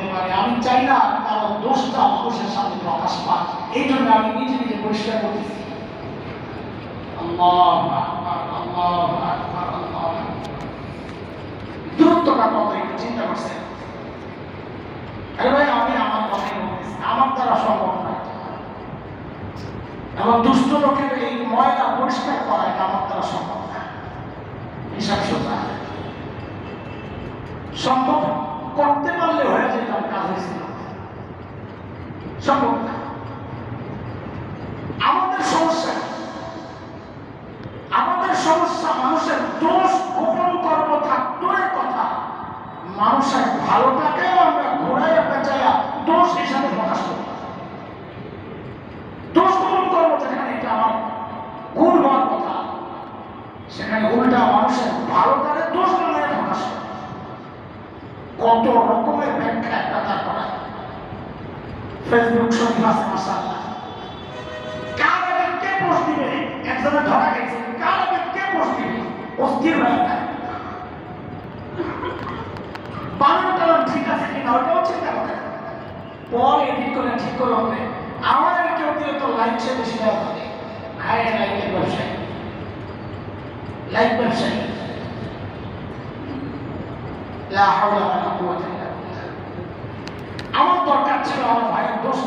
হতে পারে। আমি চাই না কারো দোষটা মানুষের সামনে প্রকাশ পাক, এই জন্য আমি নিজে নিজে পরিষ্কার করতেছি। আল্লাহু আকবার, আল্লাহু আকবার, আল্লাহু আকবার। দূরত্বটা কত একটু চিন্তা করছেন? আরে ভাই, আমি আমার কথাই বলতেছি, আমার দ্বারা সম্ভব নয়। এবং দুষ্ট লোকের এই ময়লা পরিষ্কার করা এটা আমার দ্বারা সম্ভব না। হিসাব সোজা, সম্ভব করতে পারলে হয়ে যেতাম, কাজ হয়েছিল, সম্ভব না। আমাদের সমস্যা মানুষের দোষ গোপন করবো থাকতোর কথা, মানুষের ভালোটাকেও আমরা ঘোরাইয়া পেঁচাইয়া দোষ হিসাবে প্রকাশ করি। দোষ গোপন করবো যেখানে এটা আমার ভুল হওয়ার কথা, সেখানে উল্টা মানুষের ভালোটারে দোষ বানায় প্রকাশ করে। কত রকমের ব্যাখ্যা একটা তার করায়। ফেসবুক শরীফ আছে মাশাআল্লাহ, কার আগে কে পোস্ট দিবে একজনে ধরা গেছে, কার আগে কে পোস্ট দিবে অস্থির হয়ে যায়। বানানটা ঠিক আছে কিনা ওটাও চিন্তা করে, পরে এডিট করে ঠিক করে হবে। আমার কেউ দিলে তো লাইক সে বেশি দেওয়া হবে। হায় লাইকের ব্যবসায়ী, লাইক ব্যবসায়ী, লা হাওলা ওয়ালা কুওয়াতা ইল্লা বিল্লাহ। আমার দরকার ছিল আমার ভাইয়ের দোষ